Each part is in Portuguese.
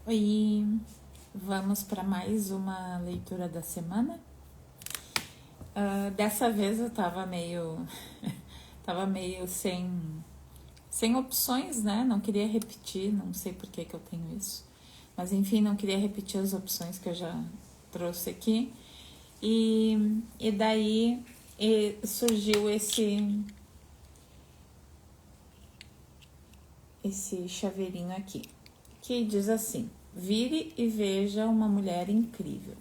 Oi, vamos para mais uma leitura da semana. Dessa vez eu tava meio sem opções, né? Não queria repetir, não sei por que eu tenho isso. Mas enfim, não queria repetir as opções que eu já trouxe aqui. E daí surgiu esse chaveirinho aqui, que diz assim: vire e veja uma mulher incrível.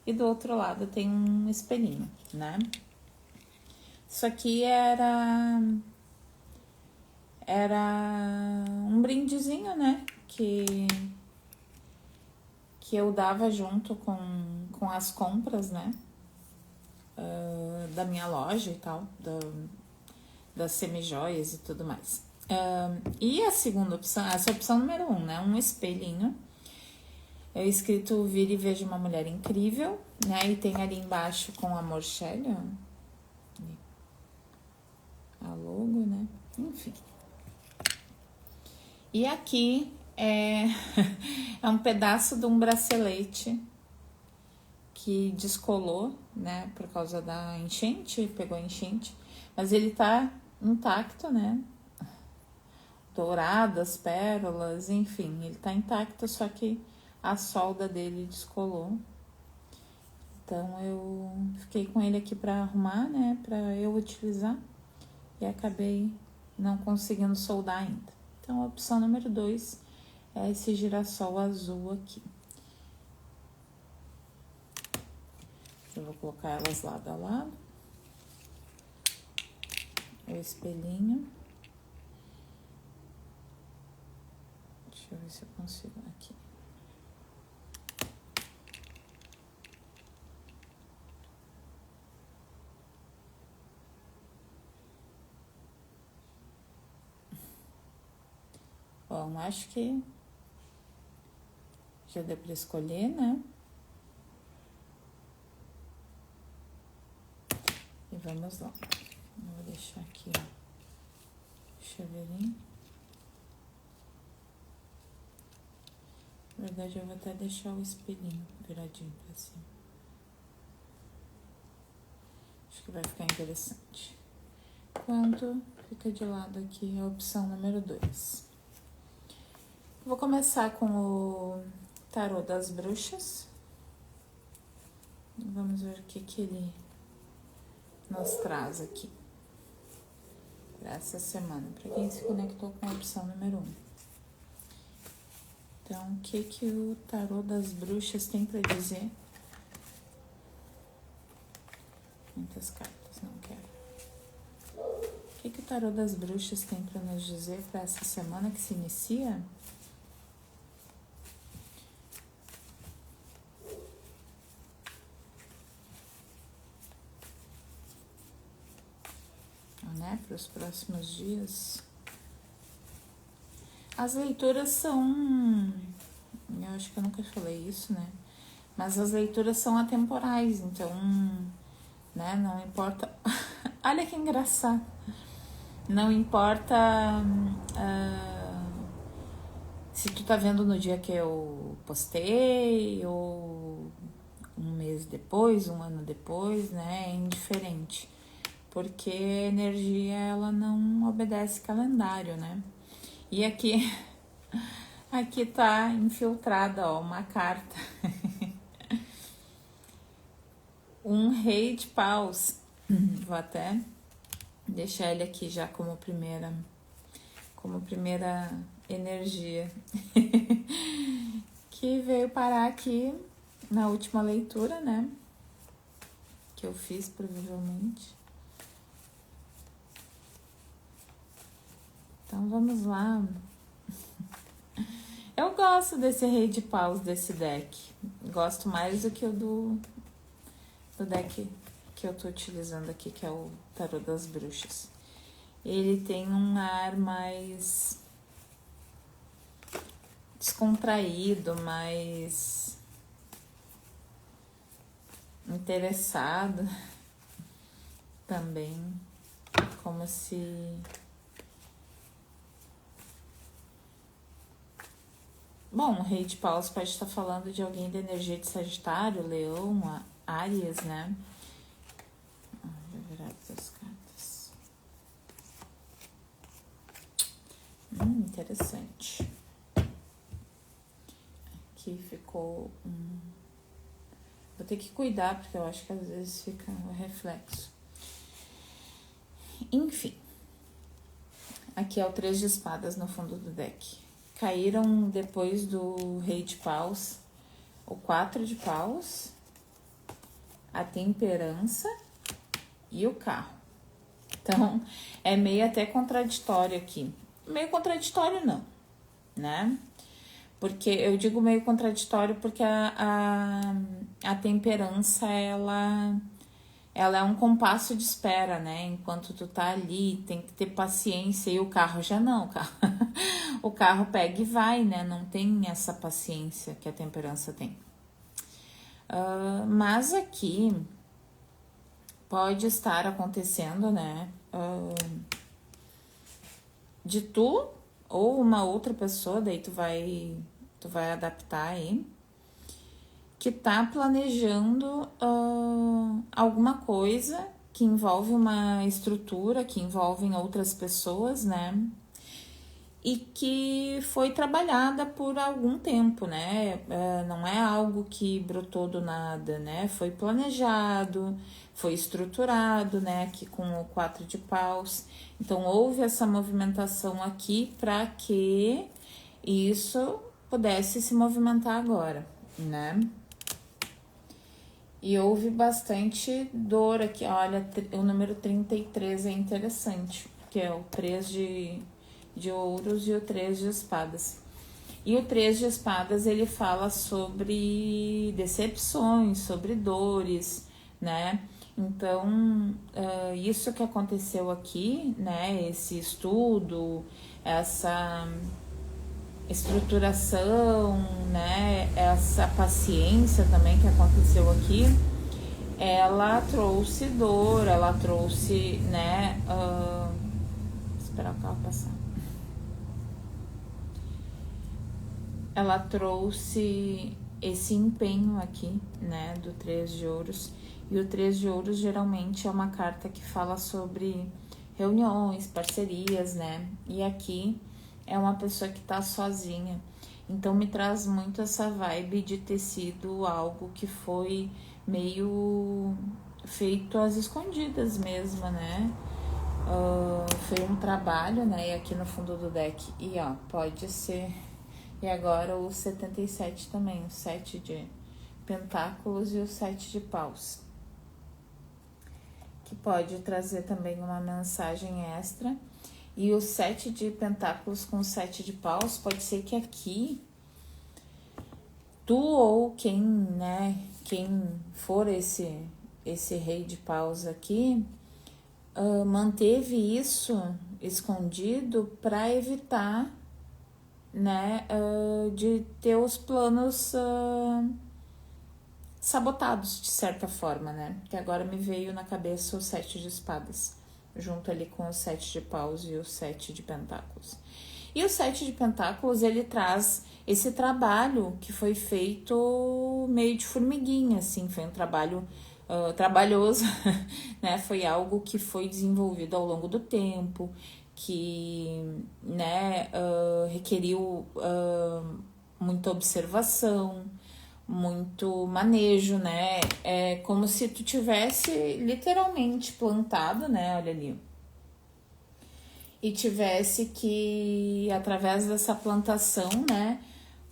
E do outro lado tem um espelhinho, né? Isso aqui era um brindezinho, né? Que eu dava junto com as compras, né? Da minha loja e tal, das semijoias e tudo mais. E a segunda opção, essa é a opção número 1, né? Um espelhinho. É escrito vire e veja uma mulher incrível, né? E tem ali embaixo com amor Shelley, a logo, né? Enfim. E aqui é um pedaço de um bracelete que descolou, né? Por causa da enchente, pegou a enchente. Mas ele tá intacto, né? Dourado, as pérolas, enfim. Ele tá intacto, só que a solda dele descolou. Então eu fiquei com ele aqui para arrumar, né? Para eu utilizar. E acabei não conseguindo soldar ainda. Então a opção número 2 é esse girassol azul aqui. Eu vou colocar elas lado a lado. O espelhinho. Deixa eu ver se eu consigo aqui. Bom, acho que já deu para escolher, né? E vamos lá. Eu vou deixar aqui, ó, o chaveirinho. Na verdade, eu vou até deixar o espelhinho viradinho pra cima. Acho que vai ficar interessante. Enquanto fica de lado aqui a opção número 2. Vou começar com o tarô das bruxas. Vamos ver o que ele nos traz aqui para essa semana, para quem se conectou com a opção número 1. Então, o que o tarô das bruxas tem para dizer? Muitas cartas, não quero. O que o tarô das bruxas tem para nos dizer para essa semana que se inicia? Né, para os próximos dias. As leituras são... Eu acho que eu nunca falei isso, né? Mas as leituras são atemporais, então... né, não importa... Olha que engraçado. Não importa se tu tá vendo no dia que eu postei, ou um mês depois, um ano depois, né? É indiferente. Porque a energia, ela não obedece calendário, né? E aqui tá infiltrada, ó, uma carta. Um rei de paus. Vou até deixar ele aqui já como primeira energia. Que veio parar aqui na última leitura, né? Que eu fiz, provavelmente. Então, vamos lá. Eu gosto desse rei de paus, desse deck. Gosto mais do que o do deck que eu tô utilizando aqui, que é o tarô das bruxas. Ele tem um ar mais descontraído, mais interessado também, como se Bom, o rei de paus pode estar falando de alguém da energia de Sagitário, Leão, Áries, né? Vou virar as cartas. Interessante. Aqui ficou Vou ter que cuidar, porque eu acho que às vezes fica um reflexo. Enfim. Aqui é o 3 de espadas no fundo do deck. Caíram depois do rei de paus o 4 de paus, a temperança e o carro. Então, é meio até contraditório aqui. Meio contraditório não, né? Porque eu digo meio contraditório porque a temperança, ela é um compasso de espera, né? Enquanto tu tá ali, tem que ter paciência. E o carro já não, o carro pega e vai, né? Não tem essa paciência que a temperança tem. Mas aqui pode estar acontecendo, né? De tu ou uma outra pessoa, daí tu vai adaptar aí, que tá planejando alguma coisa que envolve uma estrutura, que envolve outras pessoas, né? E que foi trabalhada por algum tempo, né? Não é algo que brotou do nada, né? Foi planejado, foi estruturado, né? Aqui com o 4 de paus. Então, houve essa movimentação aqui para que isso pudesse se movimentar agora, né? E houve bastante dor aqui. Olha, o número 33 é interessante, porque é o 3 de ouros e o 3 de espadas. E o 3 de espadas, ele fala sobre decepções, sobre dores, né? Então, isso que aconteceu aqui, né? Esse estudo, essa estruturação, né? Essa paciência também que aconteceu aqui, ela trouxe dor, ela trouxe, né? Esperar o carro passar. Ela trouxe esse empenho aqui, né, do 3 de ouros. E o 3 de ouros geralmente é uma carta que fala sobre reuniões, parcerias, né? E aqui é uma pessoa que tá sozinha. Então me traz muito essa vibe de ter sido algo que foi meio feito às escondidas mesmo, né? Foi um trabalho, né? E aqui no fundo do deck, e ó, pode ser... E agora o 77 também, o 7 de pentáculos e o 7 de paus. Que pode trazer também uma mensagem extra. E o 7 de pentáculos com o 7 de paus, pode ser que aqui, tu ou quem, né, quem for esse rei de paus aqui, manteve isso escondido para evitar, né, de ter os planos sabotados de certa forma, né? Que agora me veio na cabeça o 7 de espadas, junto ali com o 7 de paus e o 7 de pentáculos. E o 7 de pentáculos, ele traz esse trabalho que foi feito meio de formiguinha, assim, foi um trabalho trabalhoso, né? Foi algo que foi desenvolvido ao longo do tempo, que, né, requeriu muita observação, muito manejo, né? É como se tu tivesse literalmente plantado, né? Olha ali. E tivesse que, através dessa plantação, né,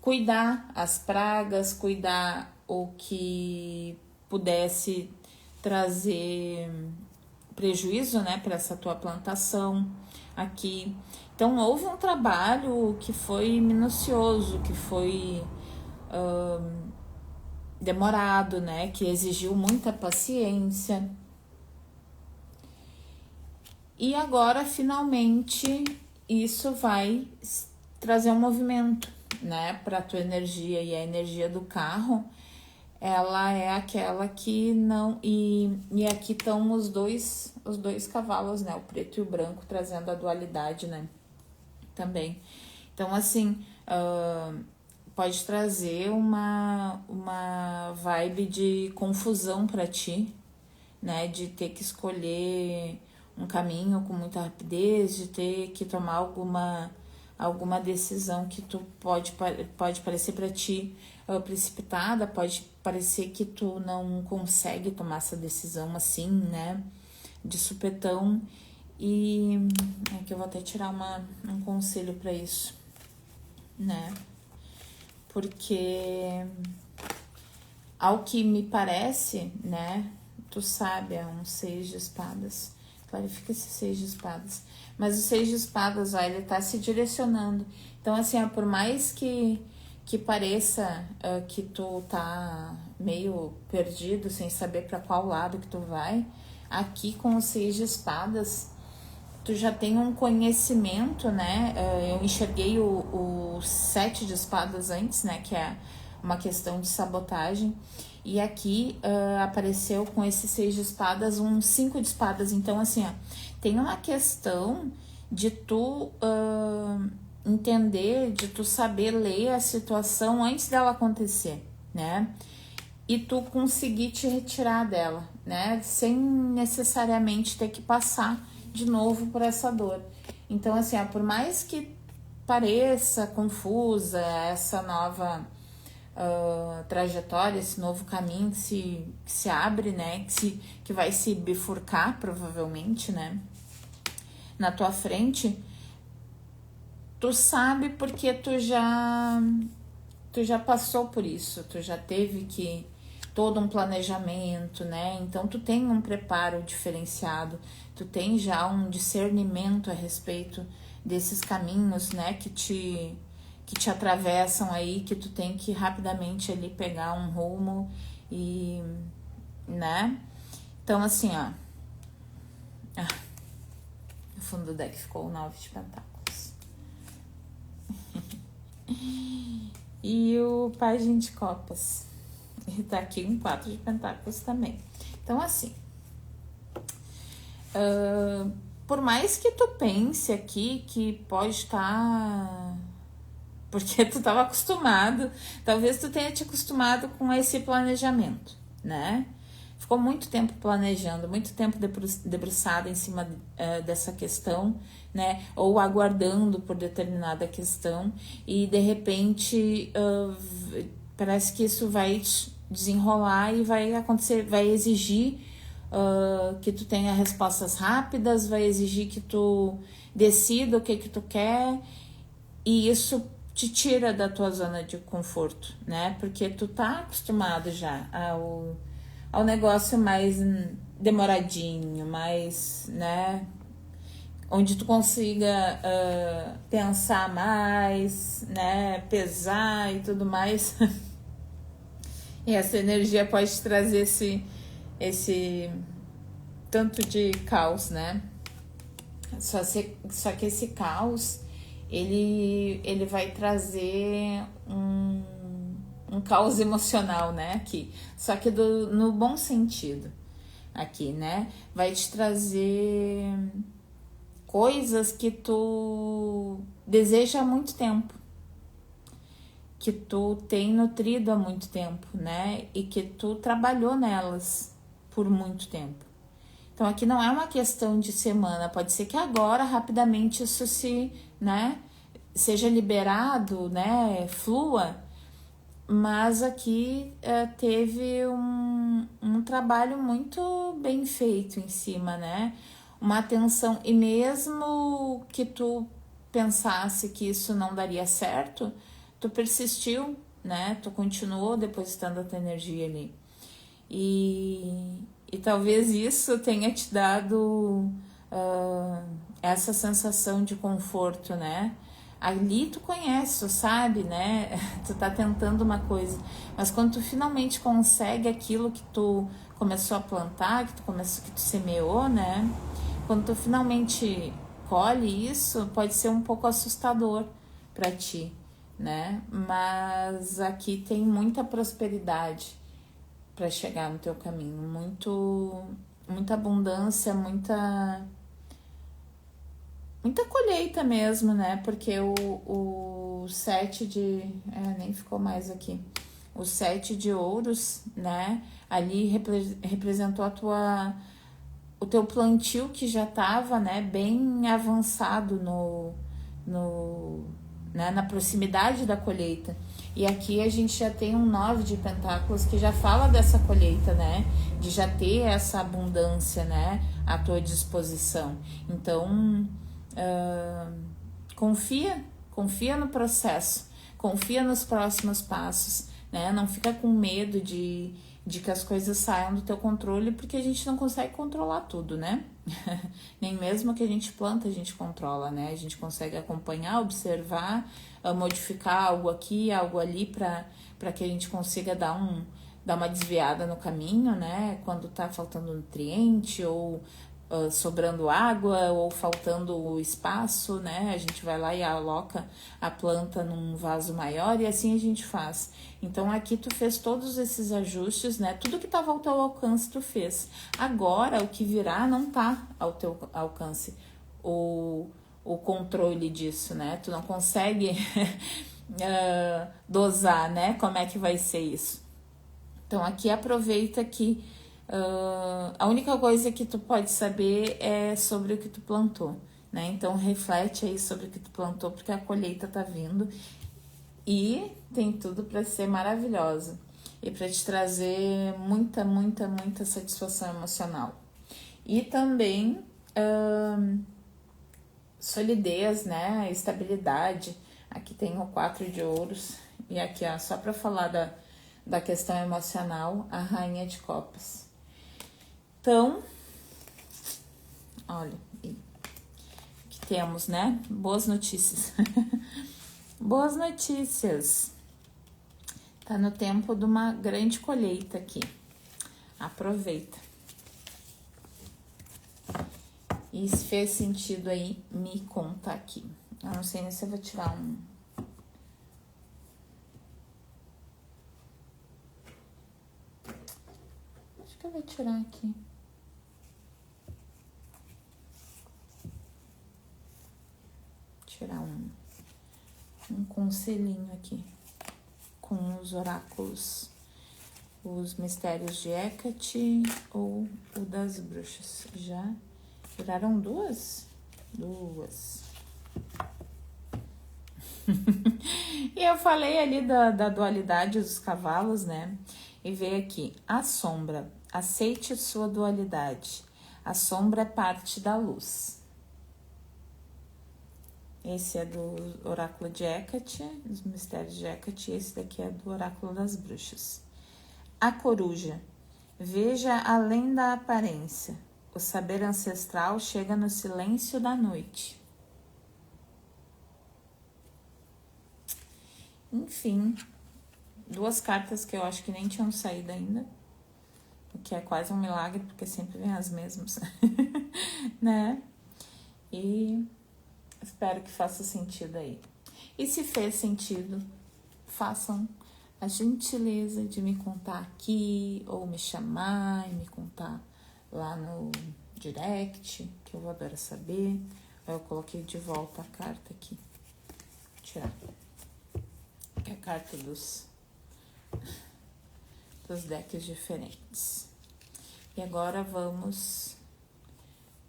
cuidar as pragas, cuidar o que pudesse trazer prejuízo, né, para essa tua plantação aqui. Então, houve um trabalho que foi minucioso, que foi demorado, né, que exigiu muita paciência. E agora, finalmente, isso vai trazer um movimento, né, para a tua energia. E a energia do carro, ela é aquela que não... E aqui estão os dois cavalos, né, o preto e o branco, trazendo a dualidade, né, também. Então, assim, pode trazer uma vibe de confusão para ti, né? De ter que escolher um caminho com muita rapidez, de ter que tomar alguma decisão que tu pode parecer para ti precipitada, pode parecer que tu não consegue tomar essa decisão assim, né? De supetão. E aqui eu vou até tirar um conselho para isso, né? Porque ao que me parece, né? Tu sabe, é um 6 de espadas. Clarifica esse 6 de espadas. Mas o 6 de espadas, ó, ele tá se direcionando. Então, assim, ó, por mais que pareça que tu tá meio perdido, sem saber para qual lado que tu vai, aqui com o 6 de espadas, tu já tem um conhecimento, né? Eu enxerguei o 7 de espadas antes, né? Que é uma questão de sabotagem. E aqui apareceu com esse 6 de espadas um 5 de espadas. Então, assim, ó, tem uma questão de tu entender, de tu saber ler a situação antes dela acontecer, né? E tu conseguir te retirar dela, né? Sem necessariamente ter que passar de novo por essa dor. Então, assim, ó, por mais que pareça confusa essa nova trajetória, esse novo caminho que se abre, né? Que vai se bifurcar, provavelmente, né? Na tua frente, tu sabe porque tu já passou por isso, tu já teve que todo um planejamento, né? Então tu tem um preparo diferenciado, tu tem já um discernimento a respeito desses caminhos, né, que te atravessam aí, que tu tem que rapidamente ali pegar um rumo e, né? Então assim, ó, no fundo do deck ficou o 9 de pentáculos. E o Pajem de Copas. E tá aqui um 4 de pentáculos também. Então, assim, por mais que tu pense aqui que pode estar... Porque tu estava acostumado, talvez tu tenha te acostumado com esse planejamento, né? Ficou muito tempo planejando, muito tempo debruçado em cima dessa questão, né? Ou aguardando por determinada questão e de repente parece que isso vai desenrolar e vai acontecer, vai exigir que tu tenha respostas rápidas, vai exigir que tu decida o que tu quer e isso te tira da tua zona de conforto, né? Porque tu tá acostumado já ao negócio mais demoradinho, mais, né? Onde tu consiga pensar mais, né? Pesar e tudo mais. E essa energia pode trazer esse tanto de caos, né? Só que esse caos, ele vai trazer um caos emocional, né? Aqui. Só que no bom sentido. Aqui, né? Vai te trazer coisas que tu deseja há muito tempo, que tu tem nutrido há muito tempo, né? E que tu trabalhou nelas por muito tempo. Então aqui não é uma questão de semana, pode ser que agora rapidamente isso né, seja liberado, né, flua, mas aqui teve um trabalho muito bem feito em cima, né? Uma atenção, e mesmo que tu pensasse que isso não daria certo, tu persistiu, né? Tu continuou depositando a tua energia ali. E talvez isso tenha te dado essa sensação de conforto, né? Ali tu conhece, tu sabe, né? Tu tá tentando uma coisa, mas quando tu finalmente consegue aquilo que tu começou a plantar, que tu semeou, né? Quando tu finalmente colhe isso, pode ser um pouco assustador para ti, né? Mas aqui tem muita prosperidade para chegar no teu caminho, muita abundância, muita colheita mesmo, né? Porque o 7 de... nem ficou mais aqui. O 7 de ouros, né? Ali representou o teu plantio que já estava, né, bem avançado né, na proximidade da colheita. E aqui a gente já tem um 9 de pentáculos que já fala dessa colheita, né? De já ter essa abundância, né? À tua disposição. Então, confia no processo, confia nos próximos passos, né? Não fica com medo de que as coisas saiam do teu controle, porque a gente não consegue controlar tudo, né? Nem mesmo que a gente planta, a gente controla, né? A gente consegue acompanhar, observar, modificar algo aqui, algo ali, para que a gente consiga dar uma desviada no caminho, né? Quando tá faltando nutriente ou sobrando água ou faltando espaço, né? A gente vai lá e aloca a planta num vaso maior e assim a gente faz. Então aqui tu fez todos esses ajustes, né? Tudo que estava ao teu alcance tu fez. Agora o que virá não tá ao teu alcance. O controle disso, né? Tu não consegue dosar, né? Como é que vai ser isso. Então aqui aproveita que a única coisa que tu pode saber é sobre o que tu plantou, né? Então reflete aí sobre o que tu plantou, porque a colheita tá vindo e tem tudo para ser maravilhosa e para te trazer muita, muita, muita satisfação emocional. E também solidez, né? Estabilidade. Aqui tem o 4 de ouros e aqui, ó, só para falar da questão emocional, a rainha de copas. Então, olha, que temos, né? Boas notícias. Boas notícias. Tá no tempo de uma grande colheita aqui. Aproveita. E se fez sentido aí, me conta aqui. Eu não sei nem se eu vou tirar um... Acho que eu vou tirar aqui. Tirar um conselhinho aqui com os oráculos, os mistérios de Hecate ou o das bruxas. Já viraram duas? E eu falei ali da dualidade dos cavalos, né? E veio aqui, a sombra, aceite sua dualidade. A sombra é parte da luz. Esse é do oráculo de Hecate, dos mistérios de Hecate, e esse daqui é do oráculo das bruxas. A coruja, veja além da aparência. O saber ancestral chega no silêncio da noite. Enfim, duas cartas que eu acho que nem tinham saído ainda, o que é quase um milagre, porque sempre vem as mesmas, né? E espero que faça sentido aí. E se fez sentido, façam a gentileza de me contar aqui, ou me chamar e me contar lá no direct, que eu vou adorar saber. Eu coloquei de volta a carta aqui. Vou tirar. Que é a carta dos decks diferentes. E agora vamos,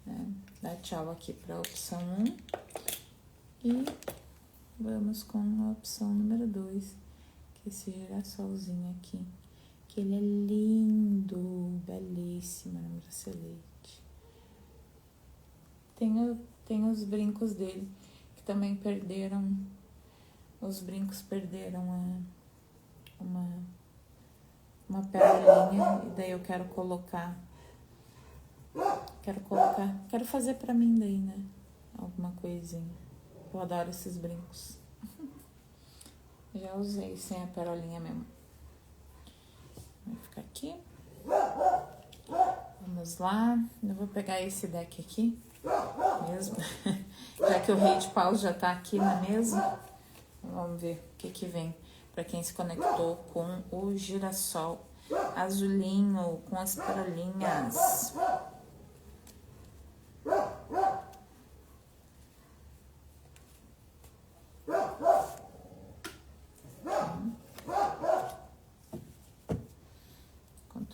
né, dar tchau aqui para a opção 1 e vamos com a opção número 2, que é esse girassolzinho aqui, que ele é lindo, belíssimo no bracelete. Tem os brincos dele, que também perderam, os brincos perderam uma pérolinha, e daí eu quero fazer pra mim daí, né? Alguma coisinha. Eu adoro esses brincos. Já usei sem a perolinha mesmo. Vai ficar aqui. Vamos lá. Eu vou pegar esse deck aqui mesmo. Já que o Rei de Paus já tá aqui na mesa. Vamos ver o que vem para quem se conectou com o girassol azulinho, com as perolinhas.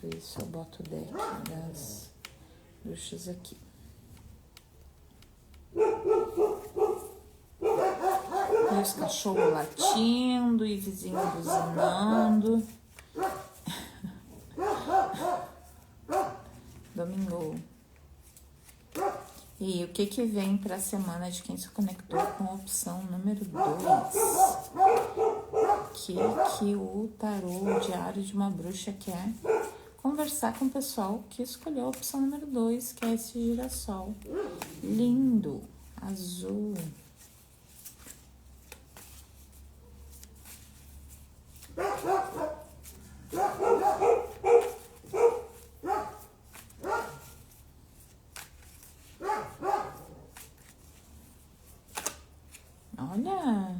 Enquanto isso, eu boto o deck das bruxas aqui. E os cachorros latindo e vizinho buzinando. Domingo. E o que vem para a semana de quem se conectou com a opção número 2? Que o tarô diário de uma bruxa quer conversar com o pessoal que escolheu a opção número 2, que é esse girassol lindo, azul. Olha,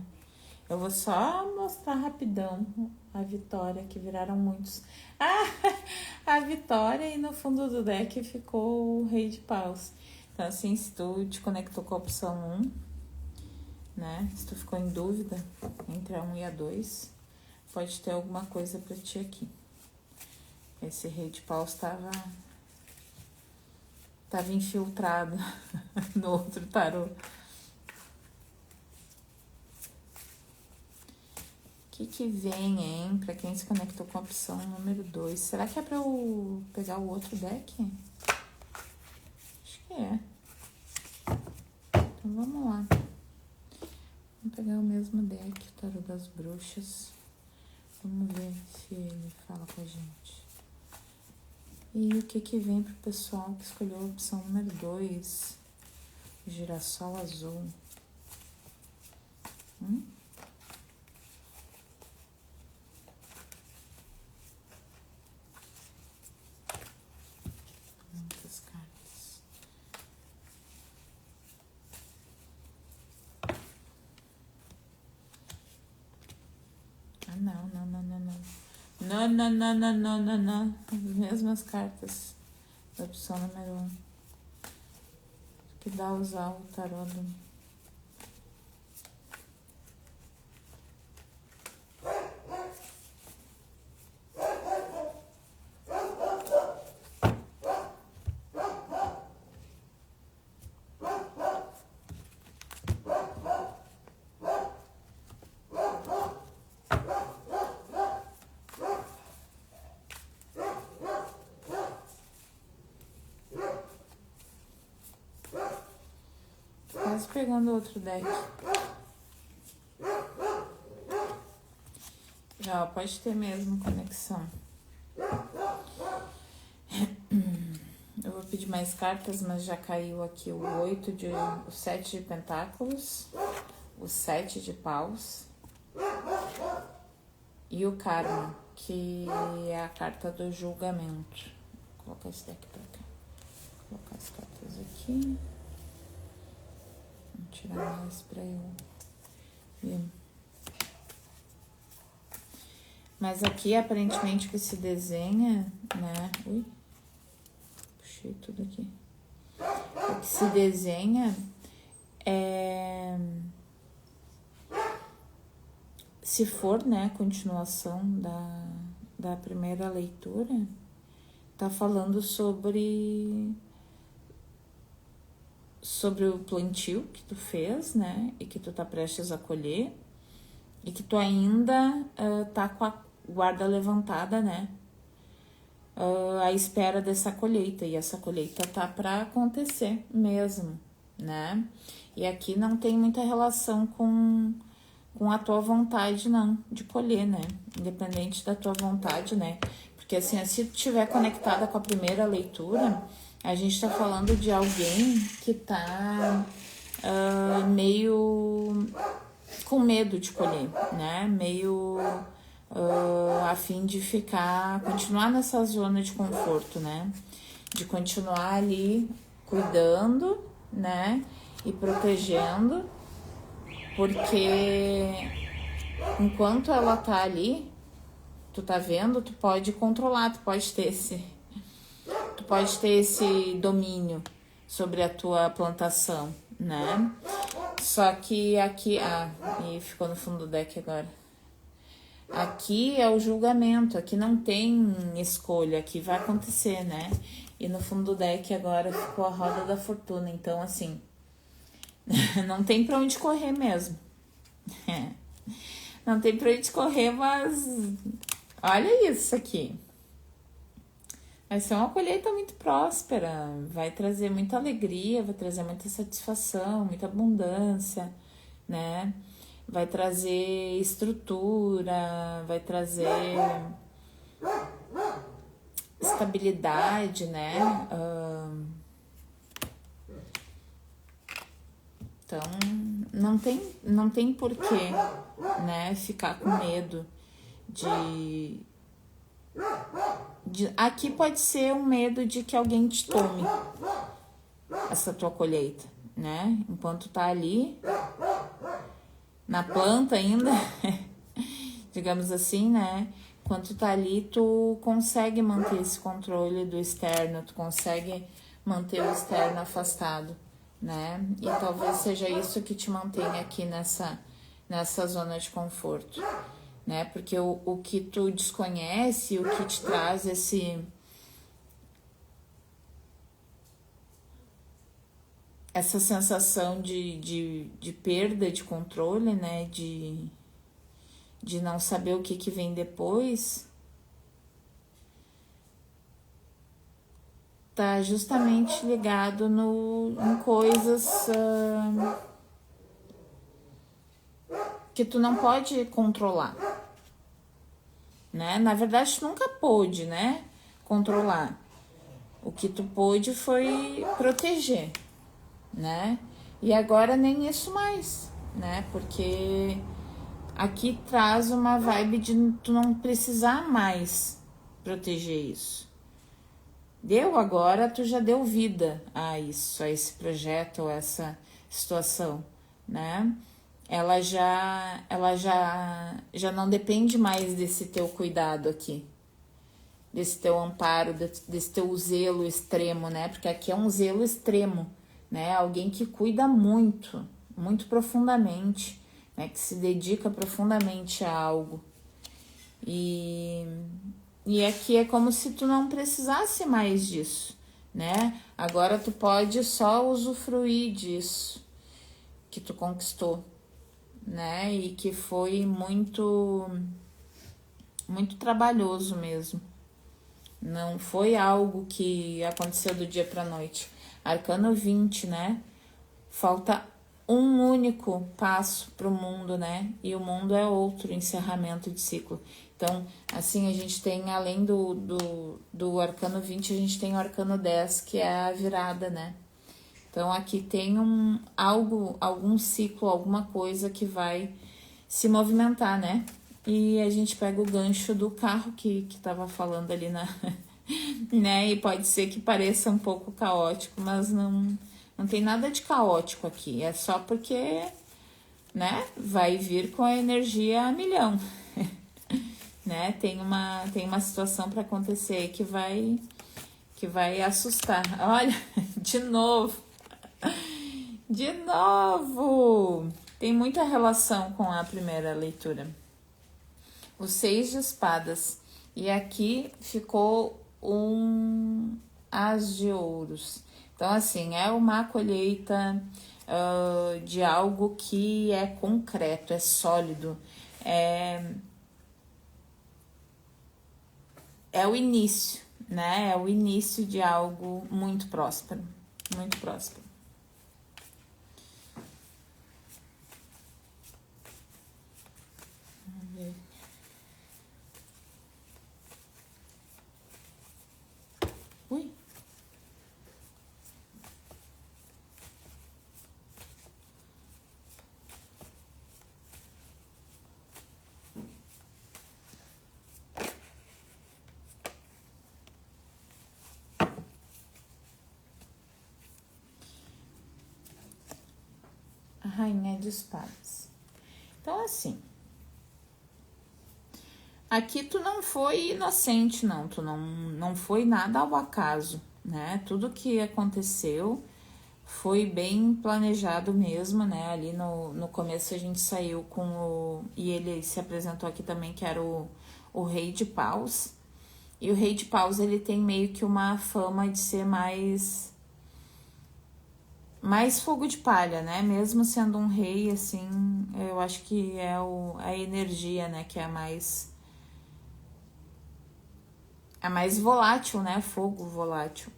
eu vou só mostrar rapidão a Vitória, que viraram muitos. Ah, a Vitória, e no fundo do deck ficou o Rei de Paus. Então, assim, se tu te conectou com a opção 1, né? Se tu ficou em dúvida entre a 1 e a 2, pode ter alguma coisa pra ti aqui. Esse Rei de Paus tava infiltrado no outro tarô. O que vem, hein? Pra quem se conectou com a opção número 2. Será que é pra eu pegar o outro deck? Acho que é. Então vamos lá. Vamos pegar o mesmo deck, o tarô das bruxas. Vamos ver se ele fala com a gente. E o que vem pro pessoal que escolheu a opção número 2? Girassol azul. Muitas cartas. Ah, não. Não. As mesmas cartas da opção número 1. Que dá a usar o tarô do... Quase pegando outro deck. Já pode ter mesmo conexão. Eu vou pedir mais cartas, mas já caiu aqui o 7 de pentáculos, o 7 de paus e o karma, que é a carta do julgamento. Vou colocar esse deck pra cá. Vou colocar as cartas aqui. Vou tirar mais pra eu ver. Mas aqui, aparentemente, o que se desenha, né? Ui, puxei tudo aqui. O que se desenha é... Se for, né, continuação da primeira leitura, tá falando sobre o plantio que tu fez, né, e que tu tá prestes a colher, e que tu ainda tá com a guarda levantada, né, à espera dessa colheita, e essa colheita tá para acontecer mesmo, né, e aqui não tem muita relação com a tua vontade, não, de colher, né, independente da tua vontade, né, porque assim, se tu estiver conectada com a primeira leitura, a gente tá falando de alguém que tá meio com medo de colher, né? Meio a fim de continuar nessa zona de conforto, né? De continuar ali cuidando, né? E protegendo, porque enquanto ela tá ali, tu tá vendo, tu pode controlar, tu pode ter esse domínio sobre a tua plantação, né? Só que aqui... e ficou no fundo do deck agora. Aqui é o julgamento, aqui não tem escolha, aqui vai acontecer, né? E no fundo do deck agora ficou a roda da fortuna, então assim, não tem pra onde correr mesmo. Não tem pra onde correr, mas olha isso aqui. Vai ser uma colheita muito próspera, vai trazer muita alegria, vai trazer muita satisfação, muita abundância, né? Vai trazer estrutura, vai trazer estabilidade, né? Então, não tem porquê, né, ficar com medo de... Aqui pode ser um medo de que alguém te tome essa tua colheita, né? Enquanto tá ali, na planta ainda, digamos assim, né? Enquanto tá ali, tu consegue manter esse controle do externo, tu consegue manter o externo afastado, né? E talvez seja isso que te mantenha aqui nessa zona de conforto, né? Porque o que tu desconhece, o que te traz essa sensação de perda de controle, né? De não saber o que vem depois, tá justamente ligado em coisas que tu não pode controlar, né? Na verdade, tu nunca pôde, né, controlar. O que tu pôde foi proteger, né? E agora nem isso mais, né? Porque aqui traz uma vibe de tu não precisar mais proteger isso. Deu agora, tu já deu vida a isso, a esse projeto, a essa situação, né? Ela já não depende mais desse teu cuidado aqui, desse teu amparo, desse teu zelo extremo, né? Porque aqui é um zelo extremo, né? Alguém que cuida muito, muito profundamente, né? Que se dedica profundamente a algo. E aqui é como se tu não precisasse mais disso, né? Agora tu pode só usufruir disso que tu conquistou, né? E que foi muito, muito trabalhoso mesmo. Não foi algo que aconteceu do dia pra noite. Arcano 20, né? Falta um único passo pro mundo, né? E o mundo é outro encerramento de ciclo. Então, assim, a gente tem, além do Arcano 20, a gente tem o Arcano 10, que é a virada, né? Então, aqui tem algum ciclo, alguma coisa que vai se movimentar, né? E a gente pega o gancho do carro que tava falando ali né? E pode ser que pareça um pouco caótico, mas não tem nada de caótico aqui. É só porque, né? Vai vir com a energia a milhão. Né? Tem uma situação para acontecer que vai assustar. Olha, de novo. De novo. Tem muita relação com a primeira leitura. O 6 de espadas. E aqui ficou um as de ouros. Então, assim, é uma colheita de algo que é concreto, é sólido, é o início, né? É o início de algo muito próspero, muito próspero. Vamos ver. Ui. A rainha de espadas. Então, assim, aqui tu não foi inocente, não. Tu não foi nada ao acaso, né? Tudo que aconteceu foi bem planejado mesmo, né? Ali no começo a gente saiu com o... E ele se apresentou aqui também, que era o Rei de Paus. E o Rei de Paus, ele tem meio que uma fama de ser mais fogo de palha, né? Mesmo sendo um rei, assim, eu acho que é a energia, né? Que é a mais volátil, né? Fogo volátil.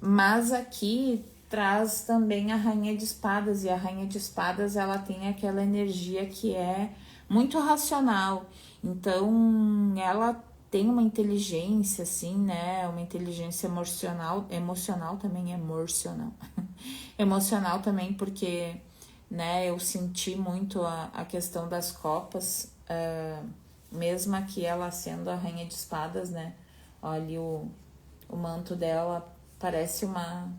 Mas aqui traz também a Rainha de Espadas, e a Rainha de Espadas, ela tem aquela energia que é muito racional. Então, ela tem uma inteligência, assim, né? Uma inteligência emocional também, emocional. Emocional também, porque, né, eu senti muito a questão das copas, mesmo aqui ela sendo a Rainha de Espadas, né? Olha, o manto dela parece uma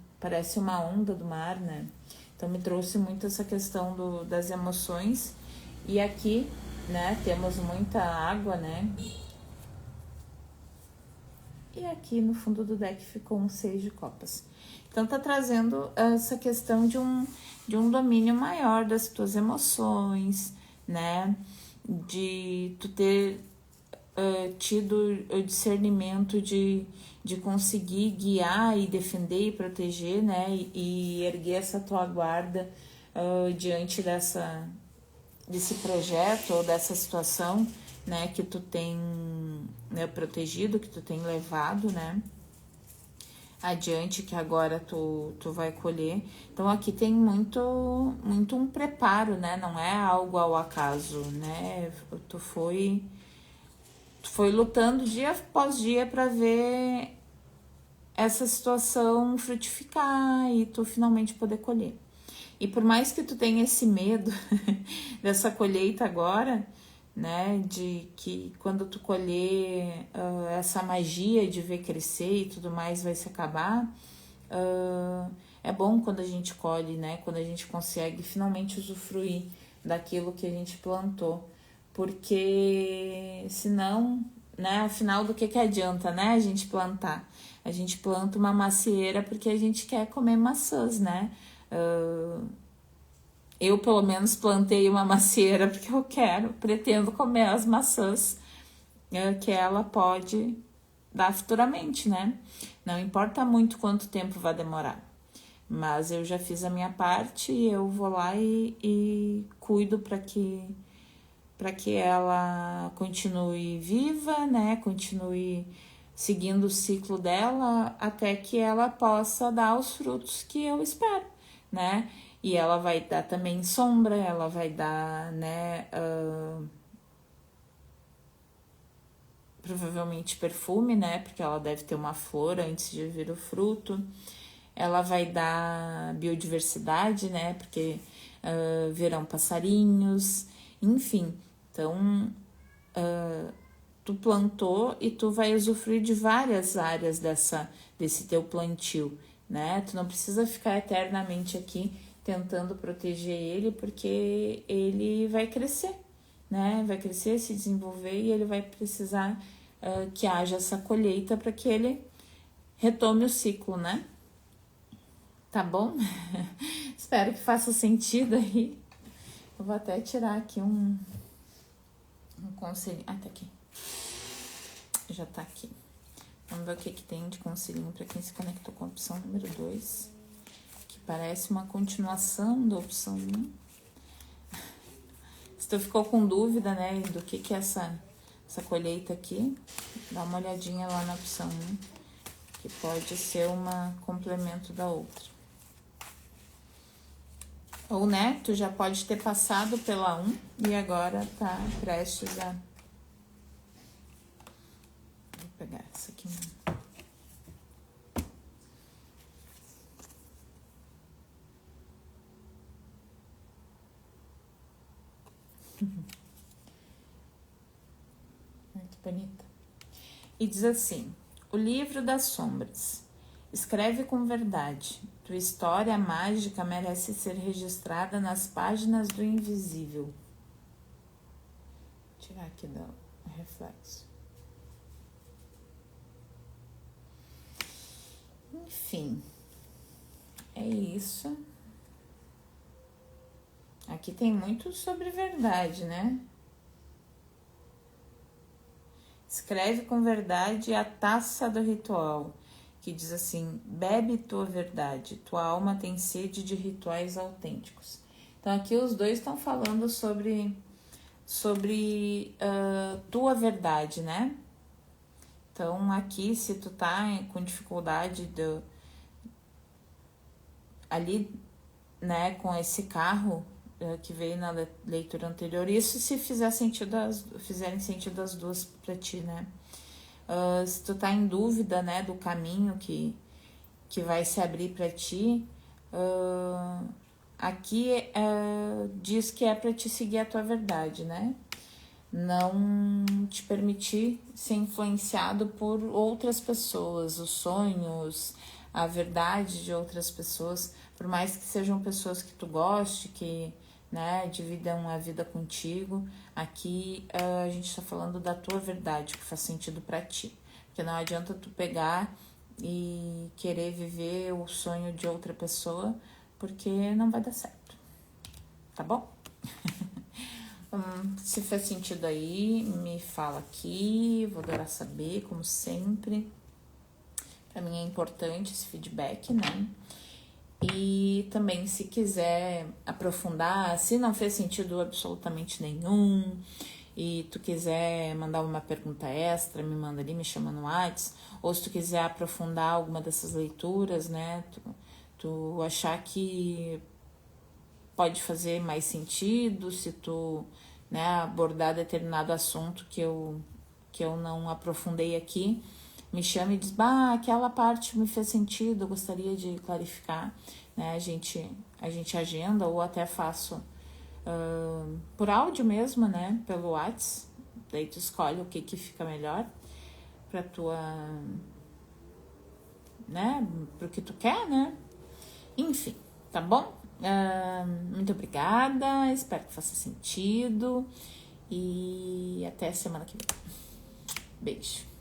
onda do mar, né? Então me trouxe muito essa questão das emoções. E aqui, né, temos muita água, né? E aqui no fundo do deck ficou um 6 de copas. Então tá trazendo essa questão de um domínio maior das tuas emoções, né? De tu ter tido o discernimento de conseguir guiar e defender e proteger, né? E erguer essa tua guarda diante desse projeto ou dessa situação, né? Que tu tem, né, protegido, que tu tem levado, né? Adiante, que agora tu vai colher. Então aqui tem muito um preparo, né? Não é algo ao acaso, né? Tu foi lutando dia após dia para ver essa situação frutificar e tu finalmente poder colher. E por mais que tu tenha esse medo dessa colheita agora, né, de que quando tu colher essa magia de ver crescer e tudo mais vai se acabar, é bom quando a gente colhe, né, quando a gente consegue finalmente usufruir daquilo que a gente plantou, porque senão, né, afinal do que adianta, né, a gente plantar? A gente planta uma macieira porque a gente quer comer maçãs, né? Eu, pelo menos, plantei uma macieira porque eu pretendo comer as maçãs que ela pode dar futuramente, né? Não importa muito quanto tempo vai demorar, mas eu já fiz a minha parte e eu vou lá e cuido para que ela continue viva, né? Continue seguindo o ciclo dela até que ela possa dar os frutos que eu espero, né? E ela vai dar também sombra, ela vai dar, né, provavelmente perfume, né, porque ela deve ter uma flor antes de vir o fruto. Ela vai dar biodiversidade, né, porque verão passarinhos, enfim. Então, tu plantou e tu vai usufruir de várias áreas desse teu plantio, né? Tu não precisa ficar eternamente aqui tentando proteger ele, porque ele vai crescer, né? Vai crescer, se desenvolver e ele vai precisar que haja essa colheita para que ele retome o ciclo, né? Tá bom? Espero que faça sentido aí. Eu vou até tirar aqui um conselho. Ah, tá aqui. Já tá aqui. Vamos ver o que tem de conselhinho para quem se conectou com a opção número 2, que parece uma continuação da opção 1. Se tu ficou com dúvida, né, do que é essa colheita aqui, dá uma olhadinha lá na opção 1, que pode ser um complemento da outra. Ou, né, tu já pode ter passado pela 1 e agora tá prestes a... Vou pegar essa aqui. Muito bonita. E diz assim: o livro das sombras. Escreve com verdade. Tua história mágica merece ser registrada nas páginas do invisível. Vou tirar aqui do reflexo. Enfim, É isso. Aqui tem muito sobre verdade, né? Escreve com verdade a taça do ritual, que diz assim: bebe tua verdade, tua alma tem sede de rituais autênticos. Então aqui os dois estão falando sobre tua verdade, né? Então aqui, se tu tá com dificuldade ali, né, com esse carro que veio na leitura anterior, isso se fizerem sentido as duas para ti, né? Se tu tá em dúvida, né, do caminho que vai se abrir para ti, aqui diz que é para te seguir a tua verdade, né? Não te permitir ser influenciado por outras pessoas, os sonhos, a verdade de outras pessoas, por mais que sejam pessoas que tu goste, que, né, dividam a vida contigo. Aqui a gente está falando da tua verdade, que faz sentido para ti, porque não adianta tu pegar e querer viver o sonho de outra pessoa, porque não vai dar certo, tá bom? Se faz sentido aí, me fala aqui, vou adorar saber, como sempre. Pra mim é importante esse feedback, né? E também, se quiser aprofundar, se não fez sentido absolutamente nenhum e tu quiser mandar uma pergunta extra, me manda ali, me chama no WhatsApp. Ou se tu quiser aprofundar alguma dessas leituras, né? Tu achar que pode fazer mais sentido, se tu, né, abordar determinado assunto que eu não aprofundei aqui, me chama e diz: bah, aquela parte me fez sentido, eu gostaria de clarificar, né? A gente agenda, ou até faço por áudio mesmo, né, pelo WhatsApp. Daí tu escolhe o que fica melhor pra tua, né, pro que tu quer, né? Enfim, tá bom? Muito obrigada, espero que faça sentido e até semana que vem. Beijo.